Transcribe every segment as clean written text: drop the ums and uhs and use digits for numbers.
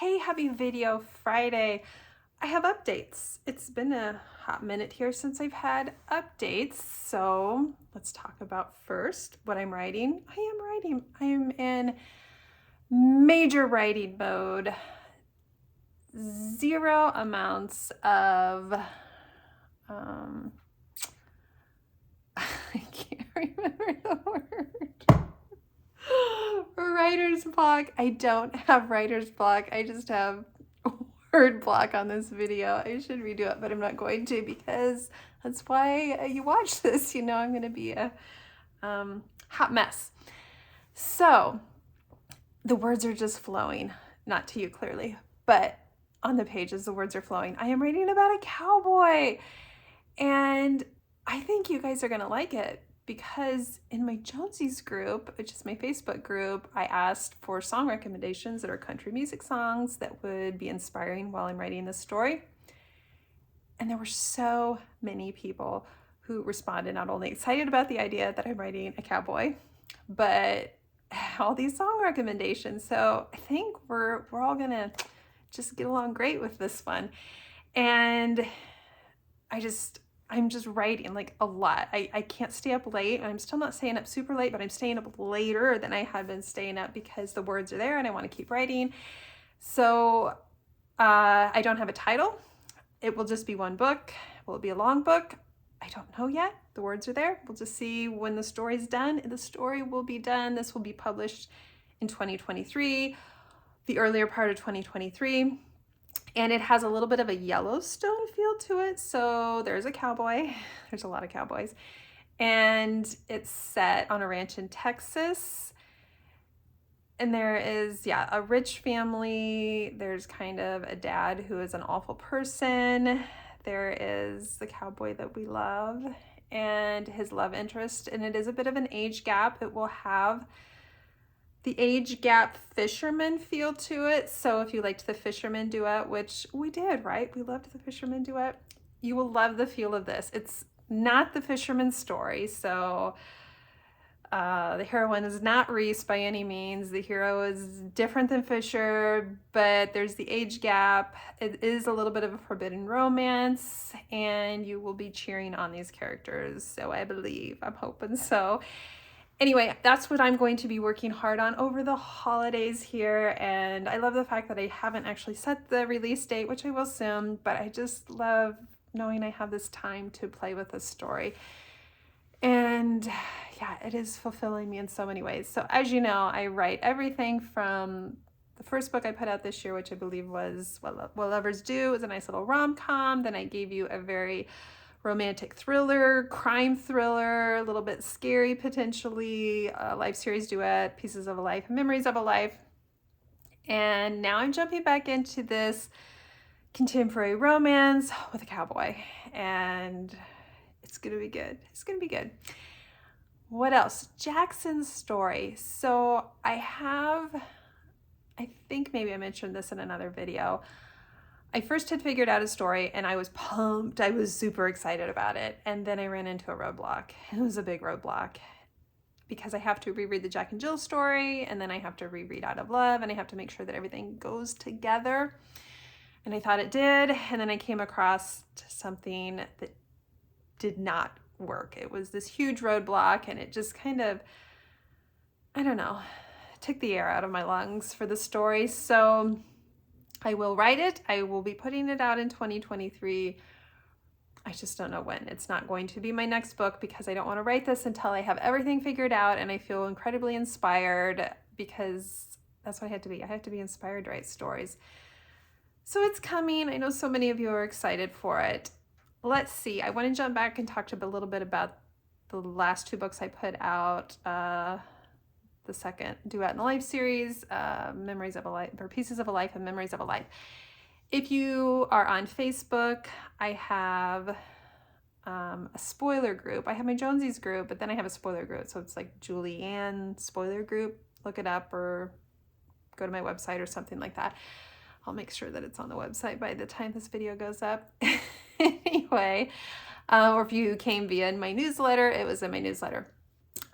Hey, happy Video Friday. I have updates. It's been a hot minute here since I've had updates. So let's talk about first what I'm writing. I am in major writing mode. Zero amounts of, I can't remember the word. Writer's block. I don't have writer's block. I just have word block on this video. I should redo it, but I'm not going to because that's why you watch this. You know I'm going to be a hot mess. So the words are just flowing, not to you clearly, but on the pages the words are flowing. I am writing about a cowboy, and I think you guys are going to like it because in my Jonesies group, which is my Facebook group, I asked for song recommendations that are country music songs that would be inspiring while I'm writing this story. And there were so many people who responded, not only excited about the idea that I'm writing a cowboy, but all these song recommendations. So I think we're all gonna just get along great with this one. And I'm just writing like a lot. I can't stay up late. I'm still not staying up super late, but I'm staying up later than I have been staying up because the words are there and I want to keep writing. So I don't have a title. It will just be one book. Will it be a long book? I don't know yet. The words are there. We'll just see when the story's done. The story will be done. This will be published in 2023, the earlier part of 2023. And it has a little bit of a Yellowstone feel to it. So there's a cowboy. There's a lot of cowboys. And it's set on a ranch in Texas. And there is, a rich family. There's kind of a dad who is an awful person. There is the cowboy that we love and his love interest. And it is a bit of an age gap. It will have the age gap fisherman feel to it. So if you liked the fisherman duet, which we did, right? We loved the fisherman duet. You will love the feel of this. It's not the fisherman's story. So the heroine is not Reese by any means. The hero is different than Fisher, but there's the age gap. It is a little bit of a forbidden romance, and you will be cheering on these characters. So I believe, I'm hoping so. Anyway, that's what I'm going to be working hard on over the holidays here. And I love the fact that I haven't actually set the release date, which I will soon, but I just love knowing I have this time to play with this story. And yeah, it is fulfilling me in so many ways. So as you know, I write everything from the first book I put out this year, which I believe was What Lovers Do. It was a nice little rom-com. Then I gave you a very romantic thriller, crime thriller, a little bit scary potentially, a life series duet, Pieces of a Life, Memories of a Life. And now I'm jumping back into this contemporary romance with a cowboy. And it's going to be good. It's going to be good. What else? Jackson's story. So I think maybe I mentioned this in another video. I first had figured out a story and I was pumped. I was super excited about it. And then I ran into a roadblock. It was a big roadblock because I have to reread the Jack and Jill story, and then I have to reread Out of Love, and I have to make sure that everything goes together. And I thought it did. And then I came across something that did not work. It was this huge roadblock, and it just kind of, I don't know, took the air out of my lungs for the story. So I will write it. I will be putting it out in 2023. I just don't know when. It's not going to be my next book because I don't want to write this until I have everything figured out and I feel incredibly inspired, because that's what I have to be. I have to be inspired to write stories. So it's coming. I know so many of you are excited for it. Let's see. I want to jump back and talk to a little bit about the last two books I put out. The second Duet in the Life series, Memories of a Life, or Pieces of a Life and Memories of a Life. If you are on Facebook, I have a spoiler group. I have my Jonesies group, but then I have a spoiler group. So it's like Julianne spoiler group. Look it up or go to my website or something like that. I'll make sure that it's on the website by the time this video goes up. Anyway, or if you came via my newsletter, it was in my newsletter.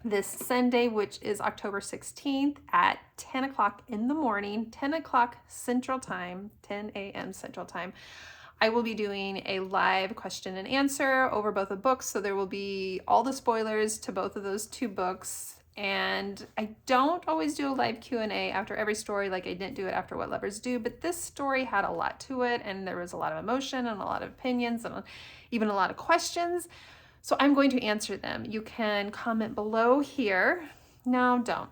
this Sunday, which is October 16th at 10 o'clock in the morning, 10 o'clock Central Time, 10 a.m. Central Time. I will be doing a live question and answer over both of books. So there will be all the spoilers to both of those two books. And I don't always do a live Q&A after every story, like I didn't do it after What Lovers Do, but this story had a lot to it, and there was a lot of emotion and a lot of opinions and even a lot of questions. So I'm going to answer them. You can comment below here. No, don't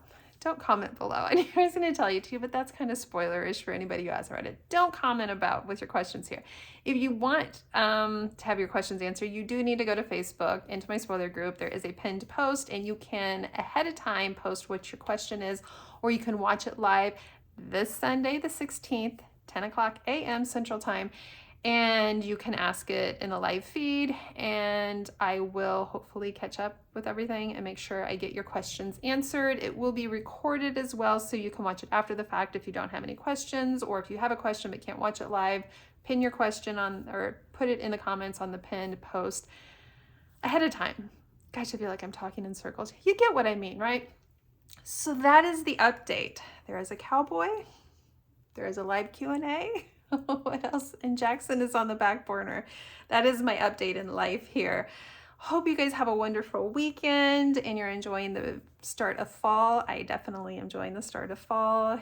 comment below. I was going to tell you to, but that's kind of spoilerish for anybody who hasn't read it. Don't comment with your questions here. If you want to have your questions answered, you do need to go to Facebook, into my spoiler group. There is a pinned post, and you can ahead of time post what your question is, or you can watch it live this Sunday, the 16th, 10 o'clock a.m. Central Time. And you can ask it in the live feed, and I will hopefully catch up with everything and make sure I get your questions answered. It will be recorded as well, so you can watch it after the fact if you don't have any questions, or if you have a question but can't watch it live, pin your question on, or put it in the comments on the pinned post ahead of time. Gosh, I feel like I'm talking in circles. You get what I mean, right? So that is the update. There is a cowboy. There is a live Q&A. What else? And Jackson is on the back burner. That is my update in life here. Hope you guys have a wonderful weekend and you're enjoying the start of fall. I definitely am enjoying the start of fall.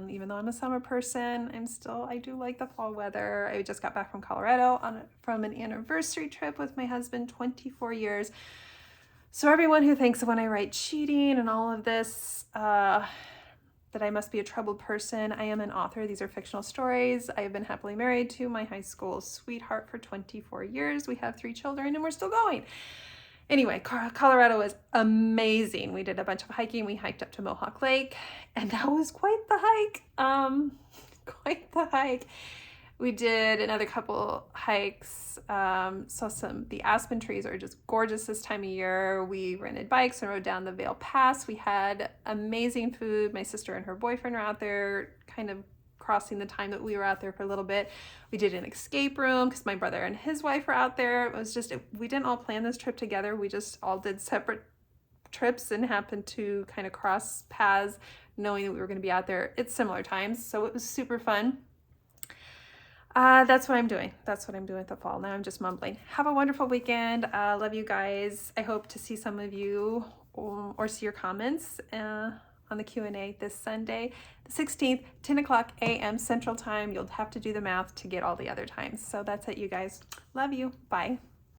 Even though I'm a summer person, I do like the fall weather. I just got back from Colorado from an anniversary trip with my husband, 24 years. So everyone who thinks when I write cheating and all of this, that I must be a troubled person. I am an author. These are fictional stories. I have been happily married to my high school sweetheart for 24 years. We have 3 children and we're still going. Anyway, Colorado was amazing. We did a bunch of hiking. We hiked up to Mohawk Lake, and that was quite the hike. Quite the hike. We did another couple hikes, saw the aspen trees are just gorgeous this time of year. We rented bikes and rode down the Vail Pass. We had amazing food. My sister and her boyfriend were out there kind of crossing the time that we were out there for a little bit. We did an escape room because my brother and his wife were out there. It was just, we didn't all plan this trip together. We just all did separate trips and happened to kind of cross paths knowing that we were going to be out there at similar times. So it was super fun. That's what I'm doing. That's what I'm doing with the fall. Now I'm just mumbling. Have a wonderful weekend. Love you guys. I hope to see some of you or see your comments on the Q&A this Sunday, the 16th, 10 o'clock a.m. Central Time. You'll have to do the math to get all the other times. So that's it, you guys. Love you. Bye.